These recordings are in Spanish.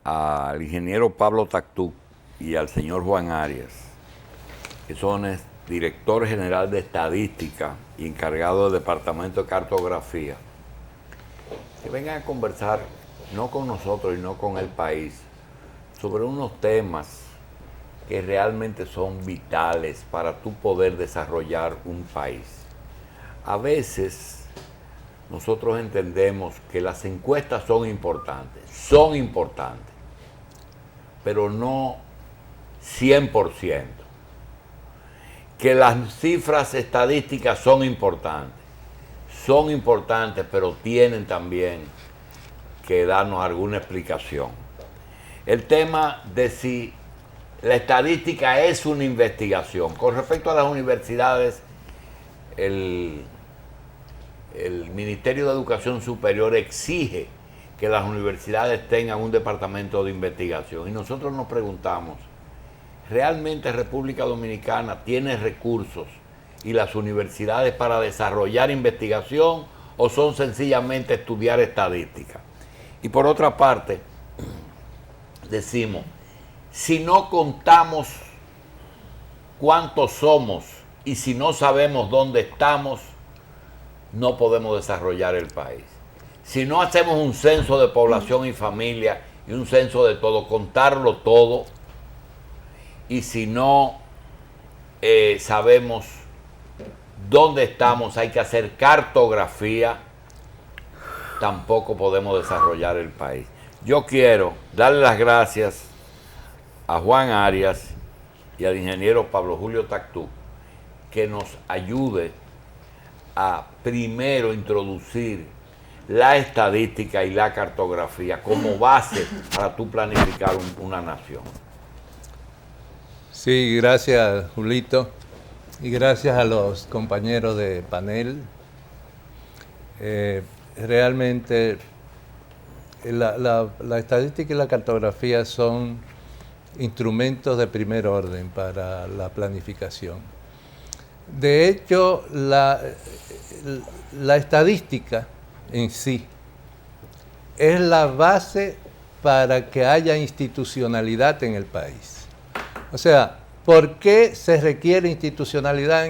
al ingeniero Pablo Tactú y al señor Juan Arias, que son director general de estadística y encargado del departamento de cartografía, que vengan a conversar, no con nosotros y no con el país, sobre unos temas que realmente son vitales para tú poder desarrollar un país. A veces nosotros entendemos que las encuestas son importantes, pero no 100%. Que las cifras estadísticas son importantes, pero tienen también que darnos alguna explicación. El tema de si la estadística es una investigación. Con respecto a las universidades, el Ministerio de Educación Superior exige que las universidades tengan un departamento de investigación. Y nosotros nos preguntamos, ¿realmente República Dominicana tiene recursos y las universidades para desarrollar investigación o son sencillamente estudiar estadística? Y por otra parte, decimos, si no contamos cuántos somos y si no sabemos dónde estamos, no podemos desarrollar el país. Si no hacemos un censo de población y familia y un censo de todo, contarlo todo, y si no sabemos dónde estamos, hay que hacer cartografía, tampoco podemos desarrollar el país. Yo quiero darle las gracias a Juan Arias y al ingeniero Pablo Julio Tactú, que nos ayude a primero introducir la estadística y la cartografía como base para tú planificar una nación. Sí, gracias Julito y gracias a los compañeros de panel. Realmente la estadística y la cartografía son instrumentos de primer orden para la planificación. De hecho, la estadística en sí es la base para que haya institucionalidad en el país. O sea, ¿por qué se requiere institucionalidad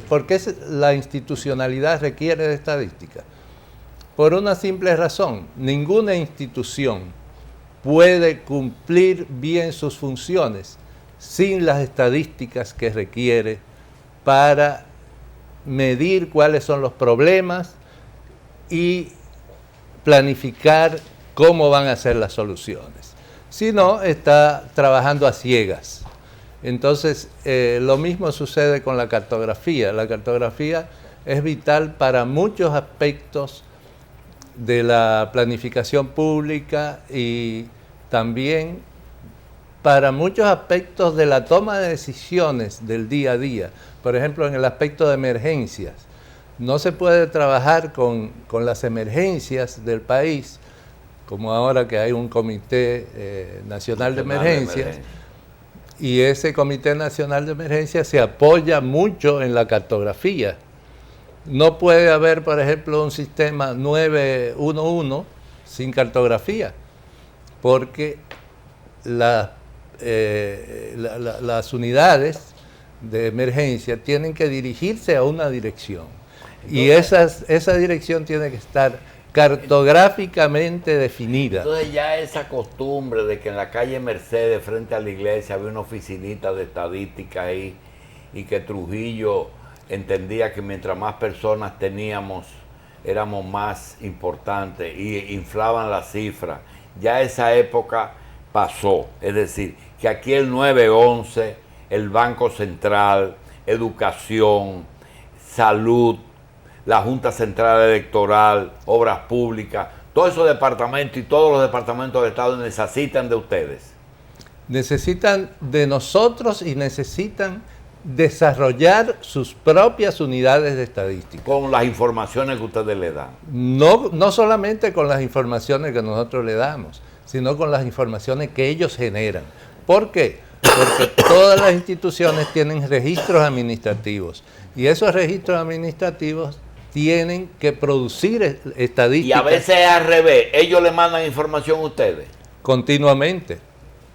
¿por qué la institucionalidad requiere de estadística? Por una simple razón: ninguna institución puede cumplir bien sus funciones sin las estadísticas que requiere para medir cuáles son los problemas y planificar cómo van a ser las soluciones. Si no, está trabajando a ciegas. Entonces, lo mismo sucede con la cartografía. La cartografía es vital para muchos aspectos de la planificación pública y también para muchos aspectos de la toma de decisiones del día a día. Por ejemplo, en el aspecto de emergencias. No se puede trabajar con las emergencias del país, como ahora que hay un Comité Nacional de Emergencias, y ese Comité Nacional de Emergencias se apoya mucho en la cartografía. No puede haber, por ejemplo, un sistema 911 sin cartografía, porque las unidades de emergencia tienen que dirigirse a una dirección. Entonces, y esa dirección tiene que estar cartográficamente definida. Entonces ya esa costumbre de que en la calle Mercedes, frente a la iglesia, había una oficinita de estadística ahí, y que Trujillo entendía que mientras más personas teníamos, éramos más importantes, y inflaban las cifras. Ya esa época pasó. Es decir, que aquí el 911, el Banco Central, Educación, Salud, la Junta Central Electoral, Obras Públicas, todos esos departamentos y todos los departamentos de Estado necesitan de ustedes. Necesitan de nosotros y necesitan desarrollar sus propias unidades de estadística. Con las informaciones que ustedes le dan. No solamente con las informaciones que nosotros le damos, sino con las informaciones que ellos generan. ¿Por qué? Porque todas las instituciones tienen registros administrativos y esos registros administrativos tienen que producir estadísticas. Y a veces es al revés, ellos le mandan información a ustedes. continuamente.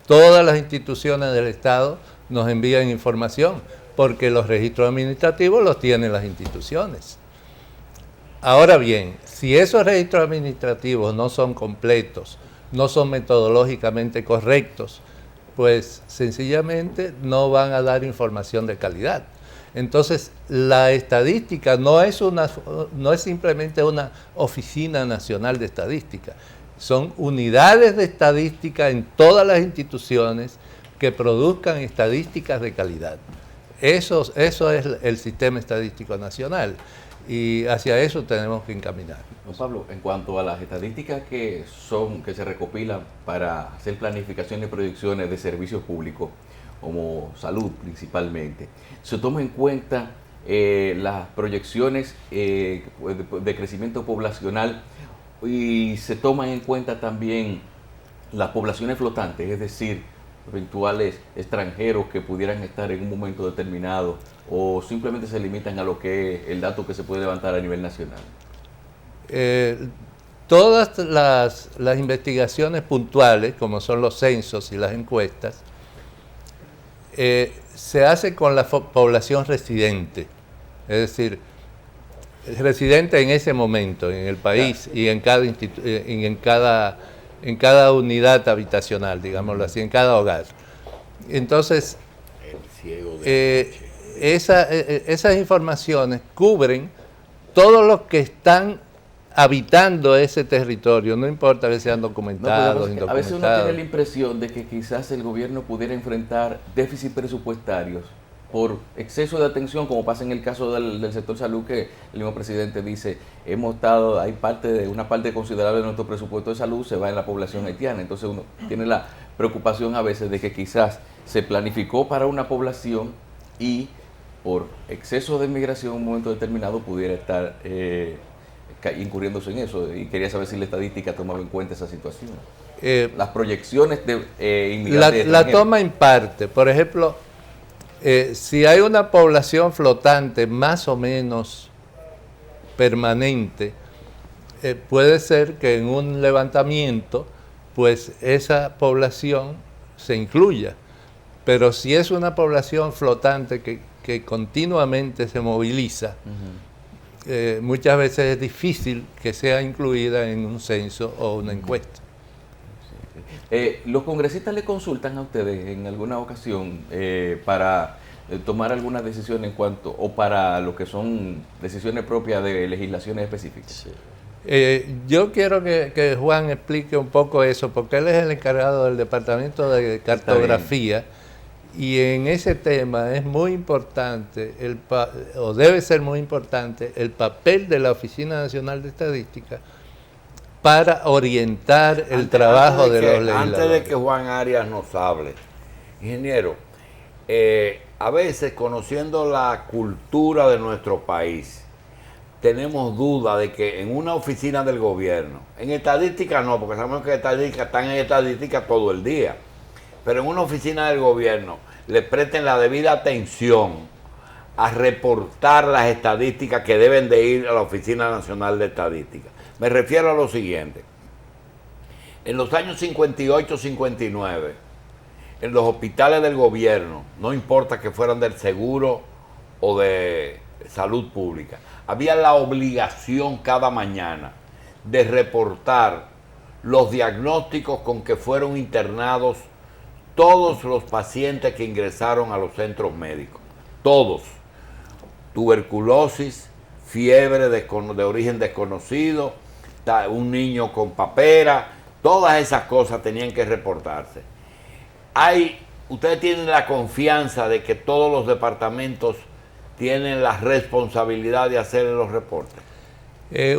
Todas las instituciones del Estado nos envían información, porque los registros administrativos los tienen las instituciones. Ahora bien, si esos registros administrativos no son completos, no son metodológicamente correctos, pues sencillamente no van a dar información de calidad. Entonces, la estadística no es simplemente una oficina nacional de estadística, son unidades de estadística en todas las instituciones que produzcan estadísticas de calidad. Eso es el sistema estadístico nacional, y hacia eso tenemos que encaminar. Don Pablo, en cuanto a las estadísticas que se recopilan para hacer planificaciones y proyecciones de servicios públicos, como salud principalmente, se toma en cuenta las proyecciones de crecimiento poblacional y se toman en cuenta también las poblaciones flotantes, es decir, eventuales extranjeros que pudieran estar en un momento determinado, o simplemente se limitan a lo que es el dato que se puede levantar a nivel nacional. Todas las investigaciones puntuales, como son los censos y las encuestas, se hace con la población residente, es decir, residente en ese momento en el país, y en cada unidad habitacional, digámoslo así, en cada hogar. Entonces, esas informaciones cubren todos los que están habitando ese territorio, no importa que sean documentados, indocumentados. A veces uno tiene la impresión de que quizás el gobierno pudiera enfrentar déficits presupuestarios por exceso de atención, como pasa en el caso del sector salud, que el mismo presidente dice, una parte considerable de nuestro presupuesto de salud se va en la población haitiana. Entonces uno tiene la preocupación a veces de que quizás se planificó para una población y por exceso de migración en un momento determinado pudiera estar incurriéndose en eso, y quería saber si la estadística tomaba en cuenta esa situación. Las proyecciones de inmigrantes la toma en parte. Por ejemplo, si hay una población flotante más o menos permanente, puede ser que en un levantamiento pues esa población se incluya, pero si es una población flotante que continuamente se moviliza, muchas veces es difícil que sea incluida en un censo o una encuesta. ¿Los congresistas le consultan a ustedes en alguna ocasión para tomar alguna decisión en cuanto, o para lo que son decisiones propias de legislaciones específicas? Sí. Yo quiero que Juan explique un poco eso, porque él es el encargado del Departamento de Cartografía, y en ese tema es muy importante, o debe ser muy importante, el papel de la Oficina Nacional de Estadística para orientar el trabajo de los legisladores. Antes de que Juan Arias nos hable, ingeniero, a veces, conociendo la cultura de nuestro país, tenemos duda de que en una oficina del gobierno, en estadística no, porque sabemos que están en estadística todo el día, pero en una oficina del gobierno le presten la debida atención a reportar las estadísticas que deben de ir a la Oficina Nacional de Estadística. Me refiero a lo siguiente. En los años 58-59, en los hospitales del gobierno, no importa que fueran del seguro o de salud pública, había la obligación cada mañana de reportar los diagnósticos con que fueron internados todos los pacientes que ingresaron a los centros médicos. Todos. Tuberculosis, fiebre de origen desconocido, un niño con papera, todas esas cosas tenían que reportarse. Ustedes tienen la confianza de que todos los departamentos tienen la responsabilidad de hacer los reportes.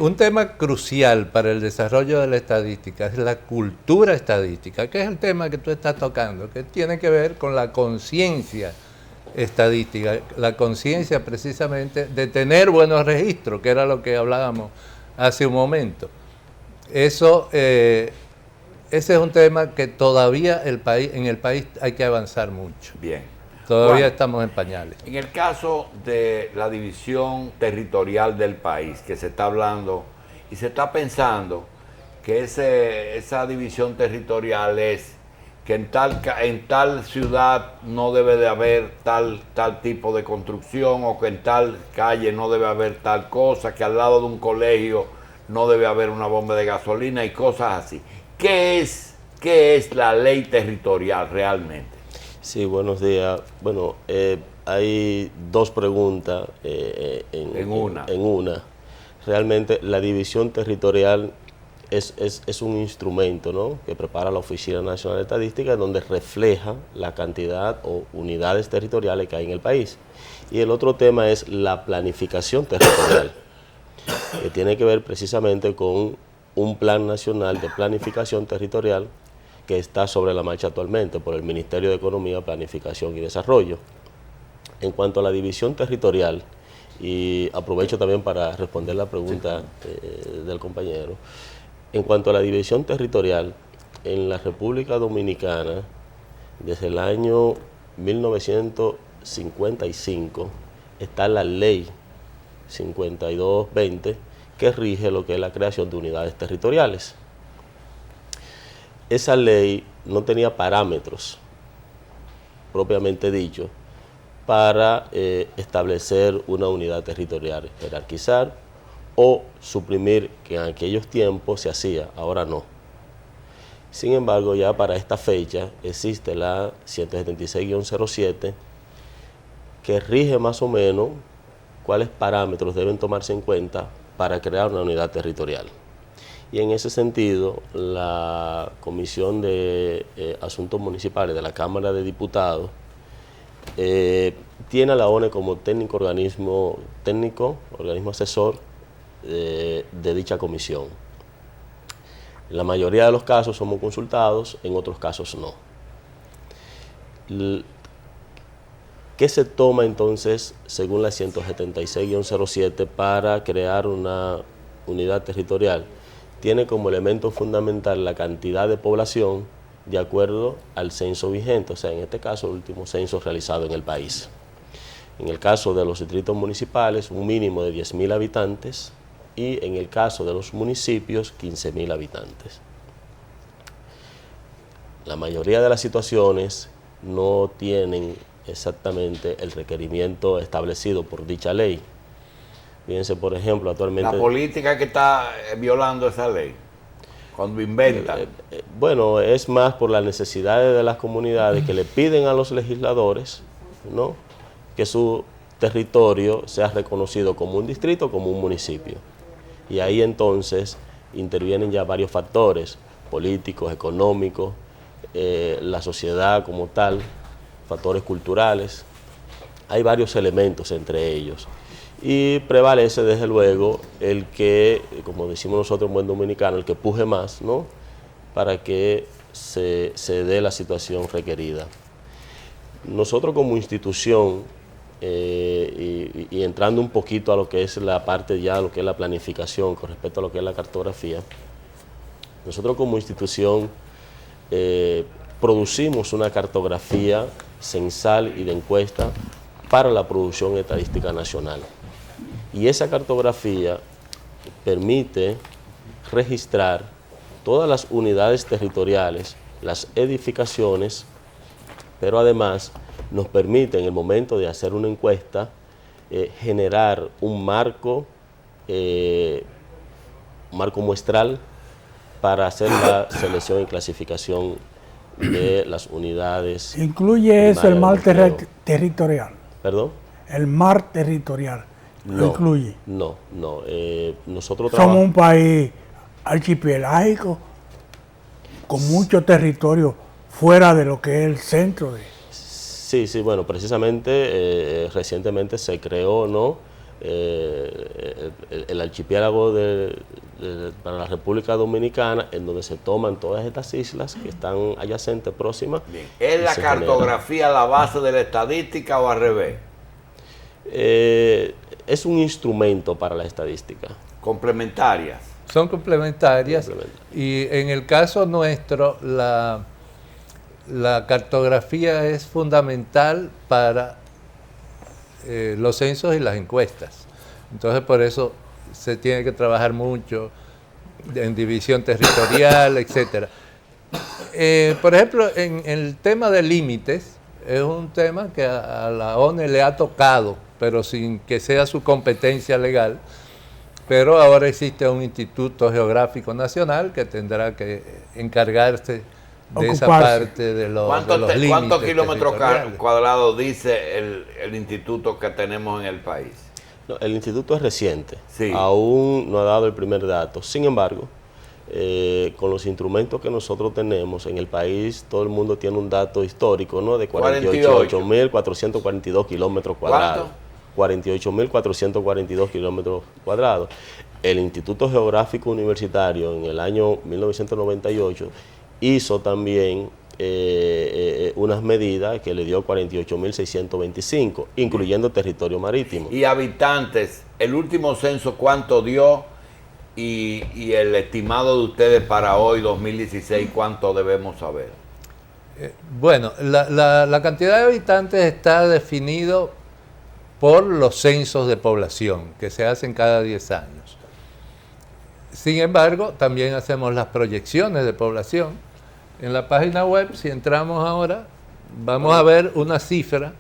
Un tema crucial para el desarrollo de la estadística es la cultura estadística, que es el tema que tú estás tocando, que tiene que ver con la conciencia estadística, la conciencia precisamente de tener buenos registros, que era lo que hablábamos hace un momento. Ese es un tema que todavía en el país hay que avanzar mucho. Bien. Todavía estamos en pañales. En el caso de la división territorial del país, que se está hablando y se está pensando que esa división territorial es que en tal ciudad no debe de haber tal tipo de construcción, o que en tal calle no debe haber tal cosa, que al lado de un colegio no debe haber una bomba de gasolina y cosas así. ¿Qué es la ley territorial realmente? Sí, buenos días. Bueno, hay dos preguntas en una. Realmente la división territorial es un instrumento, ¿no?, que prepara la Oficina Nacional de Estadística, donde refleja la cantidad o unidades territoriales que hay en el país. Y el otro tema es la planificación territorial, que tiene que ver precisamente con un plan nacional de planificación territorial que está sobre la marcha actualmente por el Ministerio de Economía, Planificación y Desarrollo. En cuanto a la división territorial, y aprovecho también para responder la pregunta del compañero, en cuanto a la división territorial, en la República Dominicana, desde el año 1955, está la ley 5220, que rige lo que es la creación de unidades territoriales. Esa ley no tenía parámetros, propiamente dicho, para establecer una unidad territorial, jerarquizar o suprimir, que en aquellos tiempos se hacía, ahora no. Sin embargo, ya para esta fecha existe la 176-07, que rige más o menos cuáles parámetros deben tomarse en cuenta para crear una unidad territorial. Y en ese sentido, la Comisión de Asuntos Municipales de la Cámara de Diputados tiene a la ONE como organismo asesor de dicha comisión. En la mayoría de los casos somos consultados, en otros casos no. ¿Qué se toma entonces, según la 176-07, para crear una unidad territorial? Tiene como elemento fundamental la cantidad de población de acuerdo al censo vigente, o sea, en este caso, el último censo realizado en el país. En el caso de los distritos municipales, un mínimo de 10.000 habitantes, y en el caso de los municipios, 15.000 habitantes. La mayoría de las situaciones no tienen exactamente el requerimiento establecido por dicha ley. Fíjense, por ejemplo, actualmente... La política que está violando esa ley, cuando inventan. Bueno, es más por las necesidades de las comunidades que le piden a los legisladores, ¿no?, que su territorio sea reconocido como un distrito, como un municipio. Y ahí entonces intervienen ya varios factores políticos, económicos, la sociedad como tal, factores culturales. Hay varios elementos entre ellos. Y prevalece desde luego el que, como decimos nosotros en buen dominicano, el que puje más, ¿no?, para que se dé la situación requerida. Nosotros como institución, y entrando un poquito a lo que es la parte ya, lo que es la planificación con respecto a lo que es la cartografía, nosotros como institución producimos una cartografía censal y de encuesta para la producción estadística nacional. Y esa cartografía permite registrar todas las unidades territoriales, las edificaciones, pero además nos permite en el momento de hacer una encuesta generar un marco muestral para hacer la selección y clasificación de las unidades. ¿Incluye eso el mar territorial? ¿Perdón? El mar territorial. ¿Lo incluye? No. Nosotros somos un país archipelágico con mucho territorio fuera de lo que es el centro de... Sí, bueno, precisamente recientemente se creó, ¿no?, el archipiélago para la República Dominicana, en donde se toman todas estas islas que están adyacentes, próximas. Bien. ¿Es la cartografía la base de la estadística o al revés? Es un instrumento para la estadística. Complementarias. Son complementarias. Y en el caso nuestro, la cartografía es fundamental para los censos y las encuestas. Entonces, por eso se tiene que trabajar mucho en división territorial, etcétera. Por ejemplo, en el tema de límites, es un tema que a la ONE le ha tocado, pero sin que sea su competencia legal. Pero ahora existe un Instituto Geográfico Nacional que tendrá que encargarse de esa parte de los límites. ¿Cuántos kilómetros cuadrados dice el instituto que tenemos en el país? No, el instituto es reciente, sí. Aún no ha dado el primer dato. Sin embargo, con los instrumentos que nosotros tenemos en el país, todo el mundo tiene un dato histórico, ¿no? De 48.442 kilómetros cuadrados. 48.442 kilómetros cuadrados. El Instituto Geográfico Universitario en el año 1998 hizo también unas medidas que le dio 48.625, incluyendo territorio marítimo. Y habitantes, el último censo, ¿cuánto dio? Y el estimado de ustedes para hoy, 2016, ¿cuánto debemos saber? Bueno, la cantidad de habitantes está definido por los censos de población que se hacen cada 10 años. Sin embargo, también hacemos las proyecciones de población. En la página web, si entramos ahora, vamos a ver una cifra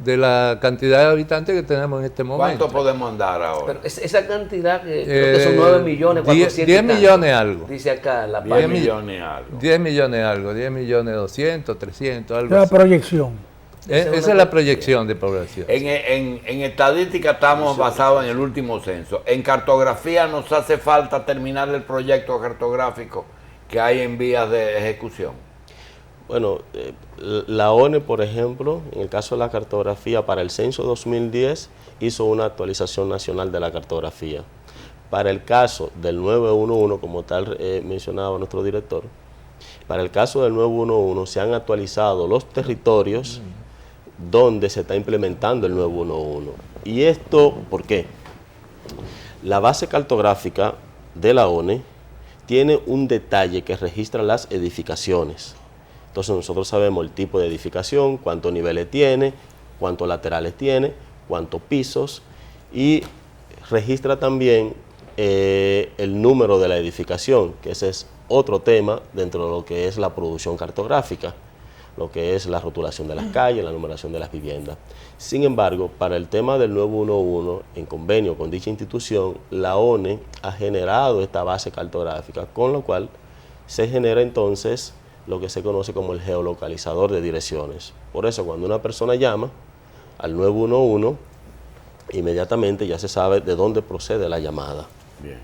de la cantidad de habitantes que tenemos en este momento. ¿Cuánto podemos andar ahora? Pero esa cantidad, creo que son 9 millones, 400 10 millones algo. Dice acá la página. 10 millones algo. 10 millones algo, 10 millones 200, 300, algo así. Es la proyección. Esa es la proyección de población. En estadística estamos basados en el último censo. En cartografía nos hace falta terminar el proyecto cartográfico que hay en vías de ejecución. Bueno, la ONE, por ejemplo, en el caso de la cartografía, para el censo 2010 hizo una actualización nacional de la cartografía. Para el caso del 911, como tal mencionaba nuestro director, para el caso del 911 se han actualizado los territorios donde se está implementando el 911. ¿Y esto por qué? La base cartográfica de la ONE tiene un detalle que registra las edificaciones. Entonces nosotros sabemos el tipo de edificación, cuántos niveles tiene, cuántos laterales tiene, cuántos pisos, y registra también el número de la edificación, que ese es otro tema dentro de lo que es la producción cartográfica, lo que es la rotulación de las calles, la numeración de las viviendas. Sin embargo, para el tema del 911, en convenio con dicha institución, la ONE ha generado esta base cartográfica, con lo cual se genera entonces lo que se conoce como el geolocalizador de direcciones. Por eso, cuando una persona llama al 911, inmediatamente ya se sabe de dónde procede la llamada. Bien.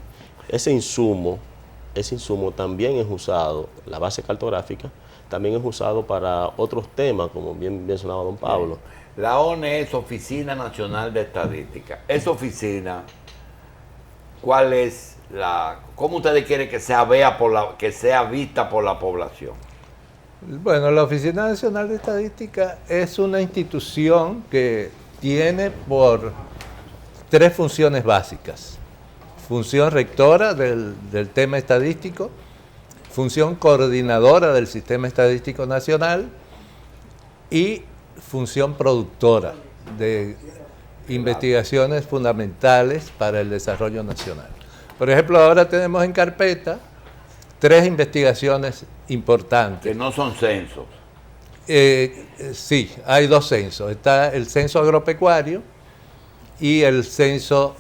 Ese insumo también es usado, la base cartográfica, también es usado para otros temas, como bien mencionaba don Pablo. La ONE es Oficina Nacional de Estadística. Esa oficina, ¿cuál es cómo ustedes quieren que sea vista por la población? Bueno, la Oficina Nacional de Estadística es una institución que tiene por 3 funciones básicas. Función rectora del tema estadístico, función coordinadora del Sistema Estadístico Nacional y función productora de investigaciones fundamentales para el desarrollo nacional. Por ejemplo, ahora tenemos en carpeta 3 investigaciones importantes. Que no son censos. Sí, hay 2 censos. Está el censo agropecuario y el censo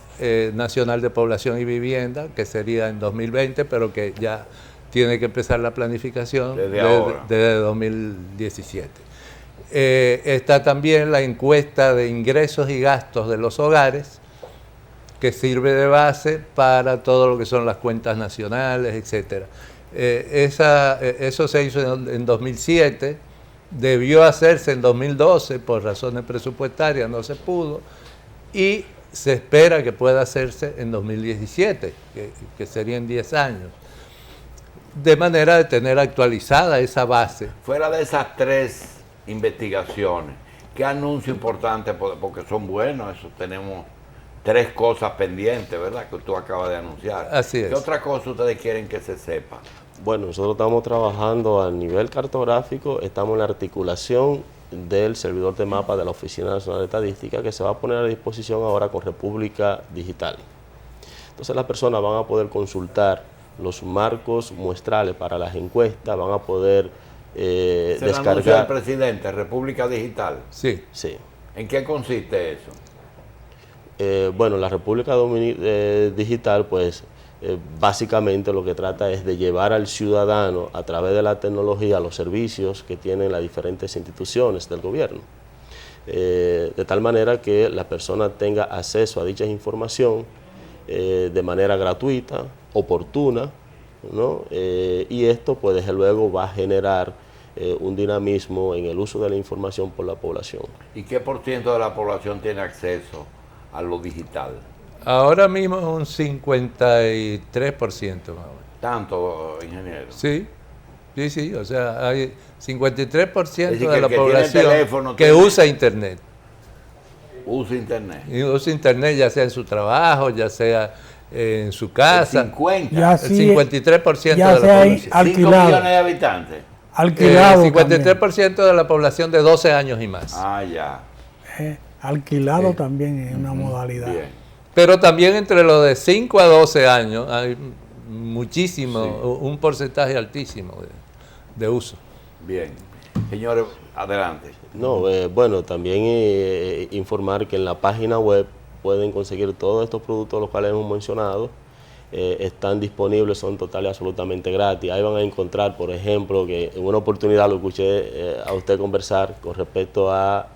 nacional de población y vivienda, que sería en 2020, pero que ya tiene que empezar la planificación desde 2017. Está también la encuesta de ingresos y gastos de los hogares, que sirve de base para todo lo que son las cuentas nacionales, etc. Eso se hizo en 2007, debió hacerse en 2012, por razones presupuestarias no se pudo, y se espera que pueda hacerse en 2017, que serían 10 años. De manera de tener actualizada esa base. Fuera de esas 3 investigaciones, ¿qué anuncio importante? Porque son buenos, eso tenemos 3 cosas pendientes, ¿verdad? Que tú acabas de anunciar. Así es. ¿Qué otra cosa ustedes quieren que se sepa? Bueno, nosotros estamos trabajando a nivel cartográfico, estamos en la articulación del servidor de mapas de la Oficina Nacional de Estadística, que se va a poner a disposición ahora con República Digital. Entonces las personas van a poder consultar los marcos muestrales para las encuestas, van a poder ¿Se descargar. lo anunció el presidente, República Digital? Sí. Sí. ¿En qué consiste eso? Bueno, la República Digital, pues básicamente lo que trata es de llevar al ciudadano a través de la tecnología los servicios que tienen las diferentes instituciones del gobierno. De tal manera que la persona tenga acceso a dicha información de manera gratuita, oportuna, ¿no? Y esto pues desde luego va a generar un dinamismo en el uso de la información por la población. ¿Y qué por ciento de la población tiene acceso a lo digital? Ahora mismo es un 53% más o menos. ¿Tanto, ingeniero? Sí, sí, o sea, hay 53% Es decir, de la que población tiene teléfono, que tiene- usa Internet. Usa Internet. Y usa Internet ya sea en su trabajo, ya sea en su casa. El 50. Ya El sí, 53% ya de la sea población. 5 alquilado. millones de habitantes. Alquilado. 53% de la población de 12 años y más. Ah, ya. Alquilado también es una modalidad. Bien. Pero también entre los de 5 a 12 años hay muchísimo, un porcentaje altísimo de uso. Bien. Señores, adelante. No, bueno, también informar que en la página web pueden conseguir todos estos productos los cuales hemos mencionado. Están disponibles, son total y absolutamente gratis. Ahí van a encontrar, por ejemplo, que en una oportunidad lo escuché a usted conversar con respecto a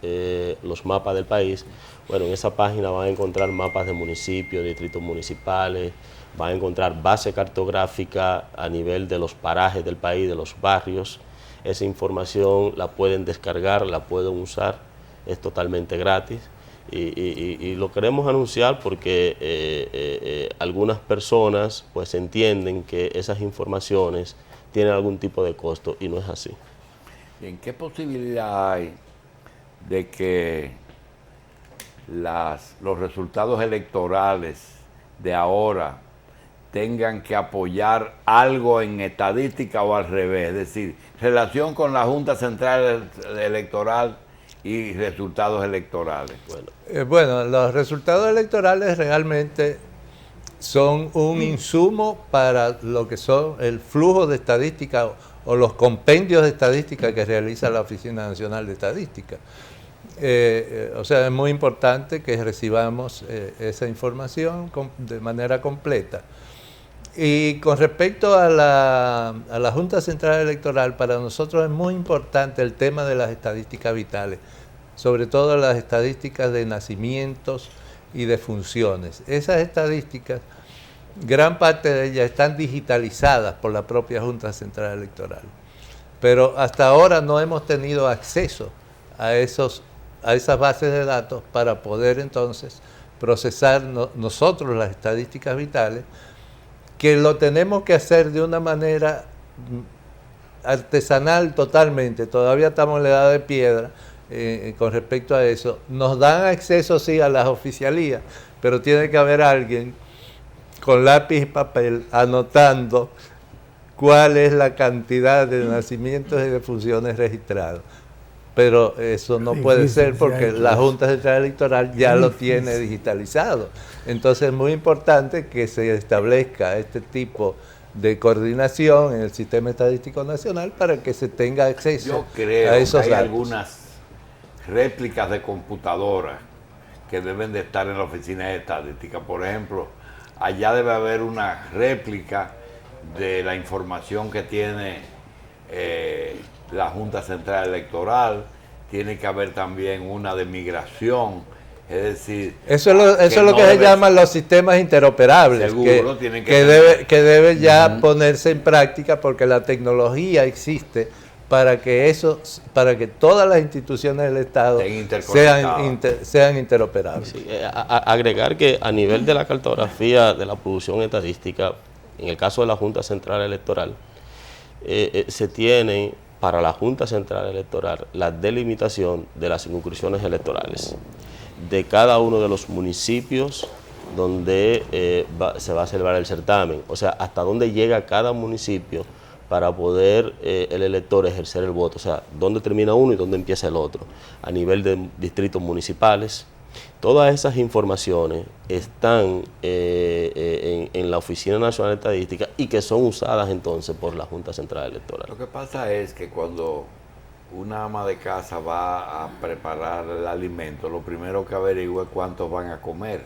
los mapas del país. Bueno, en esa página van a encontrar mapas de municipios, distritos municipales, van a encontrar base cartográfica a nivel de los parajes del país, de los barrios. Esa información la pueden descargar, la pueden usar, es totalmente gratis. Y lo queremos anunciar porque algunas personas pues entienden que esas informaciones tienen algún tipo de costo y no es así. Bien, ¿qué posibilidad hay de que los resultados electorales de ahora tengan que apoyar algo en estadística o al revés? Es decir, relación con la Junta Central Electoral y resultados electorales. Bueno, los resultados electorales realmente son un insumo para lo que son el flujo de estadística o los compendios de estadística que realiza la Oficina Nacional de Estadística. O sea, es muy importante que recibamos esa información de manera completa. Y con respecto a la Junta Central Electoral, para nosotros es muy importante el tema de las estadísticas vitales, sobre todo las estadísticas de nacimientos y de funciones. Esas estadísticas, gran parte de ellas están digitalizadas por la propia Junta Central Electoral, pero hasta ahora no hemos tenido acceso a esas bases de datos para poder entonces procesar nosotros las estadísticas vitales, que lo tenemos que hacer de una manera artesanal totalmente. Todavía estamos en la edad de piedra con respecto a eso. Nos dan acceso sí a las oficialías, pero tiene que haber alguien con lápiz y papel anotando cuál es la cantidad de nacimientos y de funciones registrados. Pero eso no puede ser porque la Junta Central Electoral ya lo tiene digitalizado. Entonces es muy importante que se establezca este tipo de coordinación en el Sistema Estadístico Nacional para que se tenga acceso Yo creo a esos que hay datos. algunas réplicas de computadoras que deben de estar en la Oficina de Estadística. Por ejemplo, allá debe haber una réplica de la información que tiene la Junta Central Electoral, tiene que haber también una de migración, es decir... Eso es lo que se llaman los sistemas interoperables, Seguro, que debe ya ponerse en práctica porque la tecnología existe para que todas las instituciones del Estado sean interoperables. Sí, agregar que a nivel de la cartografía de la producción estadística, en el caso de la Junta Central Electoral, se tiene para la Junta Central Electoral la delimitación de las circunscripciones electorales de cada uno de los municipios donde se va a celebrar el certamen, o sea, hasta dónde llega cada municipio para poder el elector ejercer el voto, o sea, dónde termina uno y dónde empieza el otro, a nivel de distritos municipales, Todas esas informaciones están en la Oficina Nacional de Estadística y que son usadas entonces por la Junta Central Electoral. Lo que pasa es que cuando una ama de casa va a preparar el alimento, lo primero que averigua es cuántos van a comer.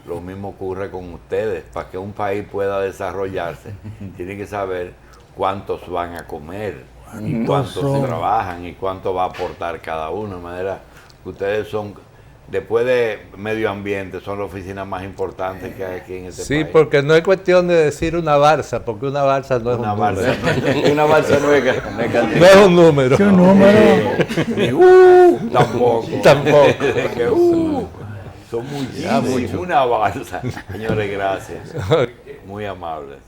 Lo mismo ocurre con ustedes. Para que un país pueda desarrollarse, tiene que saber cuántos van a comer, y cuántos trabajan y cuánto va a aportar cada uno. De manera que ustedes son, después de medio ambiente, son la oficina más importante que hay aquí en este país. Sí, porque no es cuestión de decir una balsa, porque una balsa no es un número. Una balsa no es No es un número. Es un número. Tampoco. Tampoco. Son muchísimos. Una balsa. Señores, gracias. Muy amables.